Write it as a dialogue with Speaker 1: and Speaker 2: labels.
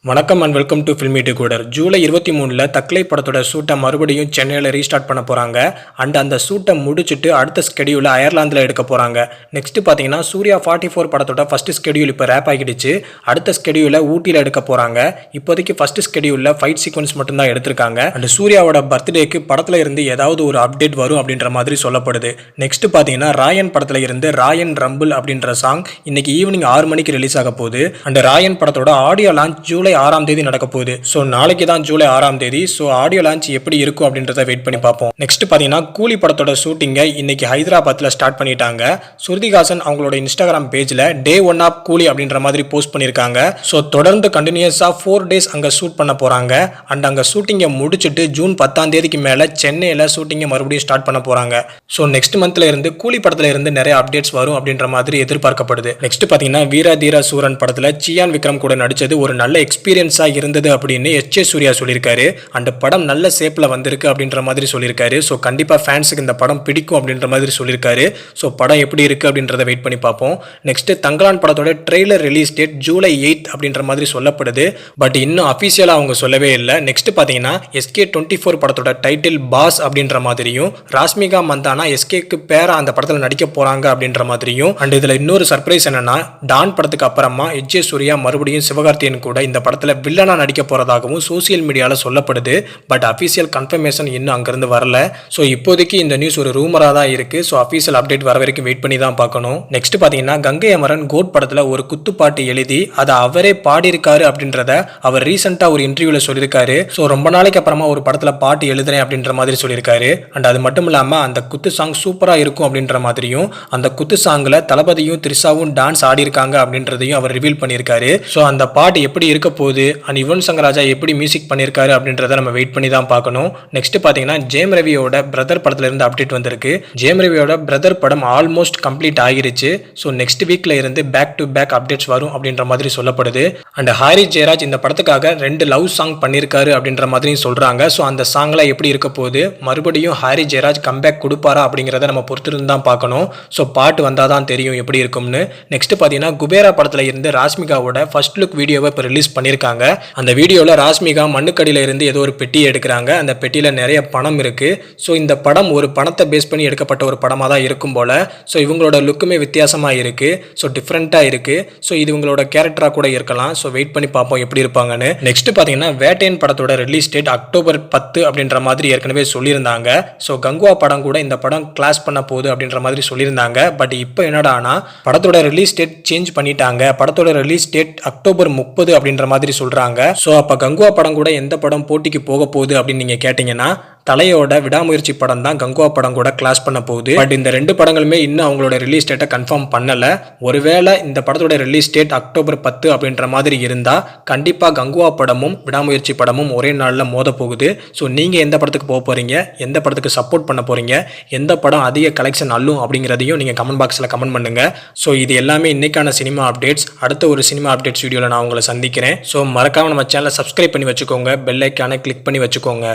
Speaker 1: வணக்கம் and welcome to filmi decoder. July 23 தக்லை படத்தோட ஷூட்டை மறுபடியும் சென்னையில் ரீஸ்டார்ட் பண்ண போகிறாங்க. அண்ட் அந்த ஷூட்டை முடிச்சுட்டு அடுத்த ஸ்கெடியூலை அயர்லாந்தில் எடுக்க போகிறாங்க. நெக்ஸ்ட் பார்த்தீங்கன்னா சூர்யா 44 படத்தோட ஃபர்ஸ்ட் ஸ்கெடியூல் இப்போ ரேப் ஆகிடுச்சு. அடுத்த ஸ்கெடியூலை ஊட்டியில் எடுக்க போகிறாங்க. இப்போதைக்கு ஃபர்ஸ்ட் ஸ்கெடியூலில் ஃபைட் சீக்வன்ஸ் மட்டும்தான் எடுத்திருக்காங்க. அண்ட் சூர்யாவோட பர்த்டேக்கு படத்தில் இருந்து ஏதாவது ஒரு அப்டேட் வரும் அப்படின்ற மாதிரி சொல்லப்படுது. நெக்ஸ்ட் பார்த்தீங்கன்னா ராயன் படத்தில் இருந்து ராயன் ரம்பிள் அப்படின்ற சாங் இன்னைக்கு ஈவினிங் 6 மணிக்கு ரிலீஸ் ஆக போகுது. அண்ட் ராயன் படத்தோட ஆடியோ லான்ச் ஜூலை 6ஆம் தேதி நடக்க போகுது. ஸோ நாளைக்கு தான் ஜூலை 6ஆம் தேதி. ஸோ ஆடியோ லான்ச் எப்படி இருக்கும் அப்படின்றத வெயிட் பண்ணி பார்ப்போம். நெக்ஸ்ட் பார்த்தீங்கன்னா கூலி படத்தோட ஷூட்டிங்கை இன்னைக்கு ஹைதராபாத்தில் ஸ்டார்ட் பண்ணிட்டாங்க. ஸ்ருதிஹாசன் அவங்களோட இன்ஸ்டாகிராம் பேஜில் டே 1 ஆஃப் கூலி அப்படின்ற மாதிரி போஸ்ட் பண்ணியிருக்காங்க. ஸோ தொடர்ந்து கண்டினியூஸாக 4 டேஸ் அங்கே ஷூட் பண்ண போகிறாங்க. அண்ட் அங்கே ஷூட்டிங்கை முடிச்சுட்டு ஜூன் 10ஆம் தேதிக்கு மேலே சென்னையில் ஷூட்டிங்கை மறுபடியும் ஸ்டார்ட் பண்ண போகிறாங்க. ஸோ நெக்ஸ்ட் மந்த்ல இருந்து கூலி படத்தில் இருந்து நிறைய அப்டேட்ஸ் வரும் அப்படின்ற மாதிரி எதிர்பார்க்கப்படுது. நெக்ஸ்ட் பார்த்தீங்கன்னா வீரா தீரா சூரன் படத்தில் சியான் விக்ரம் கூட நடிச்சது ஒரு நல்ல எக்ஸ்பீரியன்ஸாக இருந்தது அப்படின்னு எச்.ஏ. சூர்யா சொல்லியிருக்காரு. அந்த படம் நல்ல ஷேப்பில் வந்திருக்கு அப்படின்ற மாதிரி சொல்லியிருக்காரு. ஸோ கண்டிப்பாக ஃபேன்ஸுக்கு இந்த படம் பிடிக்கும் அப்படின்ற மாதிரி சொல்லியிருக்காரு. ஸோ படம் எப்படி இருக்குது அப்படின்றத வெயிட் பண்ணி பார்ப்போம். நெக்ஸ்ட் தங்கலான் படத்தோட ட்ரெய்லர் ரிலீஸ் டேட் ஜூலை 8 அப்படின்ற மாதிரி சொல்லப்படுது. பட் இன்னும் அஃபீஷியலாக அவங்க சொல்லவே இல்லை. நெக்ஸ்ட் பார்த்தீங்கன்னா SK24 படத்தோட டைட்டில் பாஸ் அப்படின்ற மாதிரியும் ராஷ்மிகா மந்தானா SKக்கு பேரா அந்த படத்தில் நடிக்க போகிறாங்க அப்படின்ற மாதிரியும். அண்ட் இதில் இன்னொரு சர்ப்ரைஸ் என்னன்னா டான் படத்துக்கு அப்புறமா எச்.ஏ. சூர்யா மறுபடியும் சிவகார்த்தியன் கூட இந்த படத்தில் வில்லனா நடிக்க போறதாகவும் சோசியல் மீடியாவில் சொல்லப்படுது. பட் அஃபீஷியல் கன்ஃபர்மேஷன் இன்னும் அங்கிருந்து வரல. ஸோ இப்போதைக்கு இந்த நியூஸ் ஒரு ரூமராக தான் இருக்கு. ஸோ அஃபீஷியல் அப்டேட் வர வரைக்கும் வெயிட் பண்ணி தான் பார்க்கணும். நெக்ஸ்ட் பார்த்தீங்கன்னா கங்கை அமரன் கோட் படத்தில் ஒரு குத்துப்பாட்டு எழுதி அதை அவரே பாடியிருக்காரு அப்படின்றத அவர் ரீசெண்டாக ஒரு இன்டர்வியூவில் சொல்லியிருக்காரு. ஸோ ரொம்ப நாளைக்கு அப்புறமா ஒரு படத்தில் பாட்டு எழுதுறேன் அப்படின்ற மாதிரி சொல்லியிருக்காரு. அண்ட் அது மட்டும் இல்லாமல் அந்த குத்து சாங் சூப்பராக இருக்கும் அப்படின்ற மாதிரியும் அந்த குத்து சாங்கில் தளபதியும் த்ரிஷாவும் டான்ஸ் ஆடி இருக்காங்க அப்படின்றதையும் அவர் ரிவீல் பண்ணியிருக்காரு. ஸோ அந்த பாட்டு எப்படி இருக்க போகுது அண்ட் யுவன் சங்கர் ராஜா எப்படி மியூசிக் பண்ணியிருக்காரு அப்படின்றத நம்ம வெயிட் பண்ணி தான் பார்க்கணும். நெக்ஸ்ட் பார்த்தீங்கன்னா ஜெயம் ரவியோட பிரதர் படத்துல இருந்து அப்டேட் வந்திருக்கு. ஜெயம் ரவியோட பிரதர் படம் ஆல்மோஸ்ட் கம்ப்ளீட் ஆகிருச்சு. ஸோ நெக்ஸ்ட் வீக்ல இருந்து பேக் டு பேக் அப்டேட்ஸ் வரும் அப்படின்ற மாதிரி சொல்லப்படுது. அண்ட் ஹாரி ஜெயராஜ் இந்த படத்துக்காக 2 லவ் சாங் பண்ணியிருக்காரு அப்படின்ற மாதிரியும் சொல்றாங்க. ஸோ அந்த சாங்லாம் எப்படி இருக்க போகுது, மறுபடியும் ஹாரி ஜெயராஜ் கம்பேக் கொடுப்பாரா அப்படிங்கிறத நம்ம பொறுத்திருந்து தான் பார்க்கணும். ஸோ பாட்டு வந்தால் தான் தெரியும் எப்படி இருக்கும்னு. நெக்ஸ்ட் பார்த்தீங்கன்னா குபேரா படத்துல இருந்து ராஷ்மிகாவோட ஃபர்ஸ்ட் லுக் வீடியோவை இப்போ ரிலீஸ் பண்ணியிருக்காங்க. அந்த வீடியோவில் ராஷ்மிகா மண்ணுக்கடியில் இருந்து ஏதோ ஒரு பெட்டியை எடுக்கிறாங்க. அந்த பெட்டியில் நிறைய பணம் இருக்கு. ஸோ இந்த படம் ஒரு பணத்தை பேஸ் பண்ணி எடுக்கப்பட்ட ஒரு படமாக தான் இருக்கும் போல. ஸோ இவங்களோட லுக்குமே வித்தியாசமாக இருக்கு. ஸோ டிஃப்ரெண்ட்டாக இருக்கு. ஸோ இது இவங்களோட கேரக்டராக கூட இருக்கலாம். ஸோ வெயிட் பண்ணி பார்ப்போம் எப்படி இருப்பாங்கன்னு. நெக்ஸ்ட் பார்த்தீங்கன்னா வேட்டையன் படத்தோட ரிலீஸ் டேட் அக்டோபர் 10 அப்படின்ற மாதிரி ஏற்கனவே சொல்லியிருந்தாங்க. ஸோ கங்குவா படம் கூட இந்த படம் கிளாஸ் பண்ண போகுது அப்படின்ற மாதிரி சொல்லியிருந்தாங்க. பட் இப்போ என்னடானா படத்தோட ரிலீஸ் டேட் சேஞ்ச் பண்ணிட்டாங்க. படத்தோட ரிலீஸ் டேட் அக்டோபர் 30 அப்படின்ற மாதிரி சொல்றாங்க. ஸோ அப்போ கங்குவா படம் கூட எந்த படம் போட்டிக்கு போக போகுது அப்படின்னு நீங்கள் கேட்டிங்கன்னா தலையோட விடாமுயற்சி படம் தான் கங்குவா படம் கூட கிளாஸ் பண்ண போகுது. பட் இந்த 2 படங்களுமே இன்னும் அவங்களோட ரிலீஸ் டேட்டை கன்ஃபார்ம் பண்ணல. ஒருவேளை இந்த படத்தோட ரிலீஸ் டேட் அக்டோபர் 10 அப்படின்ற மாதிரி இருந்தால் கண்டிப்பாக கங்குவா படமும் விடாமுயற்சி படமும் ஒரே நாளில் மோத போகுது. ஸோ நீங்கள் எந்த படத்துக்கு போக போகிறீங்க, எந்த படத்துக்கு சப்போர்ட் பண்ண போகிறீங்க, எந்த படம் அதிக கலெக்ஷன் அள்ளும் அப்படிங்கிறதையும் நீங்கள் கமெண்ட் பாக்ஸில் கமெண்ட் பண்ணுங்கள். ஸோ இது எல்லாமே இன்னைக்கான சினிமா அப்டேட்ஸ். அடுத்த ஒரு சினிமா அப்டேட்ஸ் வீடியோவில் நான் உங்களை சந்திக்கிறேன். ஸோ மறக்காம நம்ம சேனலை சப்ஸ்கிரைப் பண்ணி வச்சுக்கோங்க. பெல் ஐக்கானை கிளிக் பண்ணி வச்சுக்கோங்க.